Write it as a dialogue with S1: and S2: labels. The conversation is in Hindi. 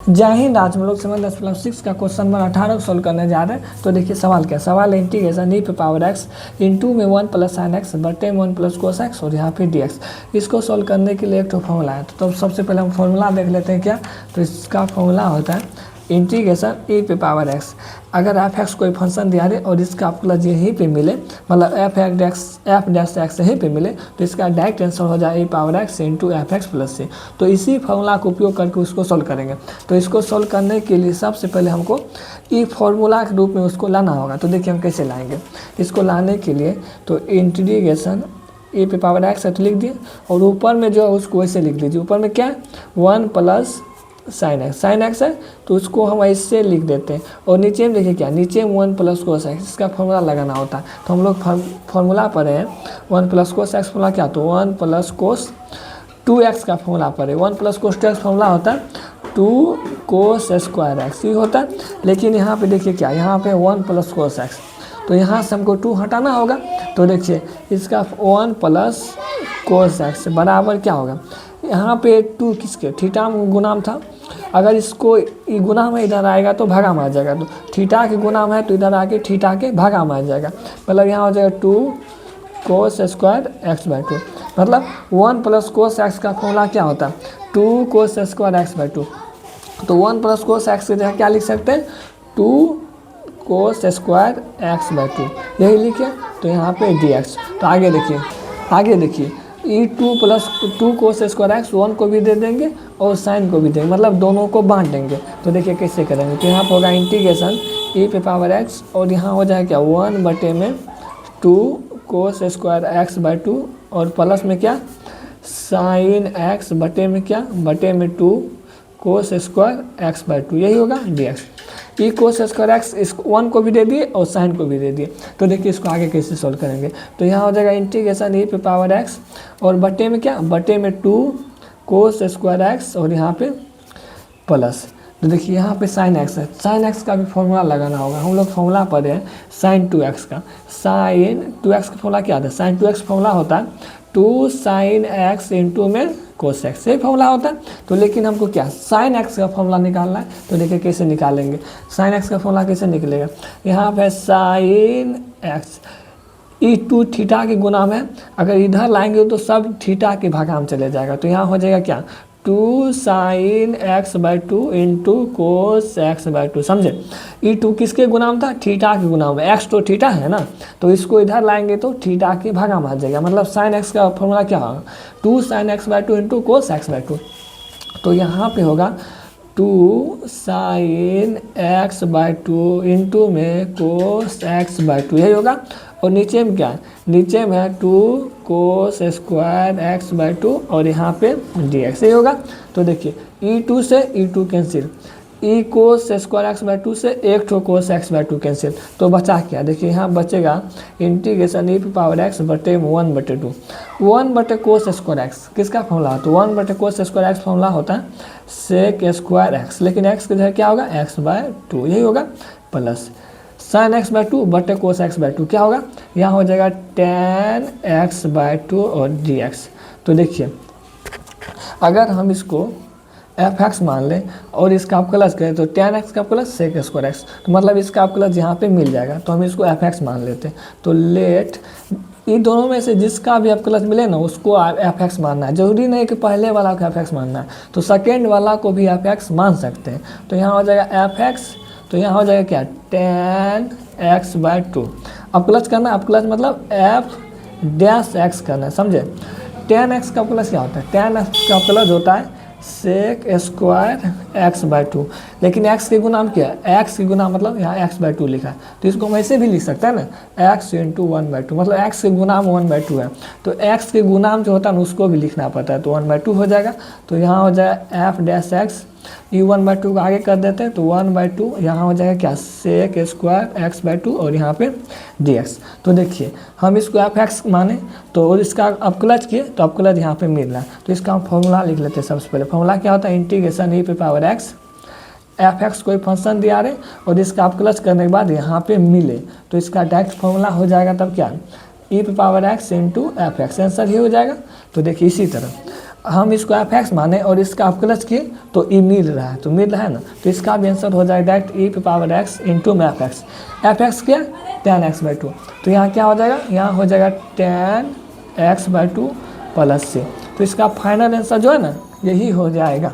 S1: जय हिंद। आज हम लोग 7+6 का क्वेश्चन नंबर 18 को सोल्व करने जा रहे हैं। तो देखिए सवाल क्या, सवाल है इंटीग्रेशन ई पे पावर एक्स इंटू में 1 प्लस साइन एक्स बटे में 1 प्लस कोस एक्स और यहाँ पे डी एक्स। इसको सोल्व करने के लिए एक तो फॉर्मूला है। तो सबसे पहले हम फॉर्मूला देख लेते हैं क्या। तो इसका फॉर्मूला होता है इंटीग्रेशन ई पे पावर एक्स। अगर एफ एक्स कोई फंक्शन दिया रहे और इसका आपको यहीं पे मिले, मतलब एफ डैश एक्स यहीं पे मिले, तो इसका डायरेक्ट आंसर हो जाए e power x into f x plus c. तो इसी फॉर्मूला का उपयोग करके उसको सोल्व करेंगे। तो इसको सोल्व करने के लिए सबसे पहले हमको ई फॉर्मूला के रूप में उसको लाना होगा। तो देखिए हम कैसे लाएंगे इसको। लाने के लिए तो इंटीग्रेशन ए पे पावर एक्स है तो लिख दिए, और ऊपर में जो है उसको वैसे लिख दीजिए। ऊपर में क्या है 1 प्लस साइन एक्स है तो उसको हम ऐसे लिख देते हैं। और नीचे में देखिए क्या, नीचे में 1 प्लस कोस एक्स, इसका फॉर्मूला लगाना होता है। तो हम लोग फॉर्मूला पढ़े हैं 1 प्लस कोस एक्स फॉर्मूला क्या, तो 1 प्लस कोस 2x का फॉर्मूला पढ़े। 1 प्लस कोस 2x फॉर्मूला होता है 2 कोस स्क्वायर एक्स, ये होता है। लेकिन यहाँ पे देखिए क्या, यहाँ पे 1 प्लस कोस एक्स, तो यहाँ से हमको 2 हटाना होगा। तो देखिए इसका 1 प्लस कोस एक्स बराबर क्या होगा, यहाँ पे 2 किसके, थीटा में गुणाम था। अगर इसको गुना में इधर आएगा तो भागा में आ जाएगा। तो थीटा के गुना में है तो इधर आके थीटा के भागा में आ जाएगा। मतलब यहाँ हो जाएगा 2 कोस स्क्वायर एक्स बाई 2। मतलब 1 प्लस कोस एक्स का फॉर्मूला क्या होता है 2 कोस स्क्वायर एक्स बाई 2। तो 1 प्लस कोस एक्स की जगह क्या लिख सकते हैं 2 कोस स्क्वायर एक्स बाई 2, यही लिखे। तो यहाँ पे डी एक्स। तो आगे देखिए ई 2 प्लस 2 कोस स्क्वायर एक्स 1 को भी दे देंगे और साइन को भी देंगे, मतलब दोनों को बांट देंगे। तो देखिए कैसे करेंगे। तो यहाँ पर होगा इंटीग्रेशन ई पे पावर एक्स और यहाँ हो जाएगा क्या 1 बटे में 2 कोस स्क्वायर एक्स बाई 2 और प्लस में क्या साइन एक्स बटे में क्या, बटे में 2 कोस स्क्वायर एक्स बाई 2, यही होगा डी एक्स। ई कोस स्क्वायर एक्स इस 1 को भी दे दिए और साइन को भी दे दिए। तो देखिए इसको आगे कैसे सोल्व करेंगे। तो यहाँ हो जाएगा इंटीग्रेशन ई पे पावर एक्स और बटे में क्या, बटे में 2 कोस स्क्वायर एक्स और यहाँ पे प्लस। तो देखिए यहाँ पे साइन एक्स है, साइन एक्स का भी फॉर्मूला लगाना होगा। हम लोग फॉर्मूला पढ़े हैं साइन 2x का। साइन 2x का फॉर्मूला क्या होता है, साइन 2x फॉर्मूला होता है 2 साइन एक्स इंटू में कोस एक्स, यही फॉर्मूला होता है। तो लेकिन हमको क्या साइन एक्स का फॉर्मूला निकालना है। तो देखिए कैसे निकालेंगे, साइन एक्स का फॉर्मूला कैसे निकलेगा। यहाँ पे साइन एक्स ई 2 थीटा के गुना में, अगर इधर लाएंगे तो सब थीटा के भागा में चले जाएगा। तो यहाँ हो जाएगा क्या 2 sine x by 2 into cos x by 2, समझे। ई 2 किसके गुनाम था, थीटा के गुनाम में। एक्स तो थीटा है ना, तो इसको इधर लाएंगे तो थीटा के भागा में आ जाएगा। मतलब साइन एक्स का फॉर्मूला क्या होगा 2 sine x by 2 into cos x by 2। तो यहाँ पे होगा 2 साइन एक्स बाई 2 इंटू में कोस एक्स बाई 2, यही होगा। और नीचे में क्या है, नीचे में है 2 कोस स्क्वायर एक्स बाई 2 और यहाँ पे डी एक्स, यही होगा। तो देखिए ई 2 से ई 2 cancel, E cos square x by 2 से एक ठो कोस एक्स बाई 2 कैंसिल। तो बचा क्या, देखिए यहाँ बचेगा इंटीग्रेशन ई पे पावर एक्स बटे 1 बटे 2। 1 बटे कोस स्क्वायर एक्स किसका फॉर्मूला होता है, 1 बटे कोस स्क्वायर एक्स फॉर्मूला होता है सेक स्क्वायर एक्स, लेकिन एक्स की जगह क्या होगा एक्स बाय 2, यही होगा। प्लस साइन एक्स बाई 2 बटे कोस एक्स बाई 2 क्या होगा, यहाँ हो जाएगा टेन एक्स बाई 2 और डी एक्स। तो देखिए अगर हम इसको एफ एक्स मान लें और इसका आप प्लस करें तो टेन एक्स का प्लस सेक स्क्वायर एक्स, तो मतलब इसका आप प्लस यहाँ पे मिल जाएगा। तो हम इसको एफ एक्स मान लेते हैं। तो लेट इन दोनों में से जिसका भी आप प्लस मिले ना उसको एफ एक्स मानना है। जरूरी नहीं कि पहले वाला को एफ एक्स मानना है, तो सेकेंड वाला को भी एफ एक्स मान सकते हैं। तो यहाँ हो जाएगा एफ एक्स, तो यहाँ हो जाएगा क्या टेन एक्स बाई 2। अब प्लस करना, अब प्लस मतलब एफ डैश एक्स करना है, समझे। टेन एक्स का प्लस क्या होता है, टेन एक्स का प्लस होता है सेक स्क्वायर एक्स बाई 2, लेकिन एक्स के गुना क्या है, एक्स के गुना मतलब यहाँ एक्स बाई 2 लिखा है। तो इसको हम ऐसे भी लिख सकते हैं ना एक्स इंटू 1 बाई 2, मतलब एक्स के गुनाम 1 बाई 2 है। तो एक्स के गुनाम जो होता है ना उसको भी लिखना पड़ता है, तो 1 बाई 2 हो जाएगा। तो यहाँ हो जाएगा एफ डैश एक्स, ये 1 बाई 2 को आगे कर देते हैं तो 1 बाई 2, यहाँ हो जाएगा क्या सेक स्क्वायर एक्स बाई 2 और यहाँ पे डी एक्स। तो देखिए हम इसको एफ एक्स माने तो और इसका अब क्लच किए तो अब क्लच यहाँ पे मिल रहा है। तो इसका हम फॉर्मूला लिख लेते हैं। सबसे पहले फॉर्मूला क्या होता है इंटीग्रेशन ई पे पावर एक्स, एफ एक्स कोई फंक्शन दिया रहे और इसका आप क्लच करने के बाद यहाँ पे मिले तो इसका डायरेक्ट फॉर्मूला हो जाएगा तब क्या ई पे power x into f x, answer ही हो जाएगा। तो देखिए इसी तरह हम इसको एफ एक्स माने और इसका आप प्लस किए तो ई मिल रहा है, तो मिल रहा है ना, तो इसका भी आंसर हो जाएगा डायरेक्ट ई पे पावर एक्स इंटू में एफ एक्स क्या टेन एक्स बाई टू, तो यहाँ क्या हो जाएगा, यहाँ हो जाएगा ten x by two plus से, तो इसका फाइनल आंसर जो है ना यही हो जाएगा।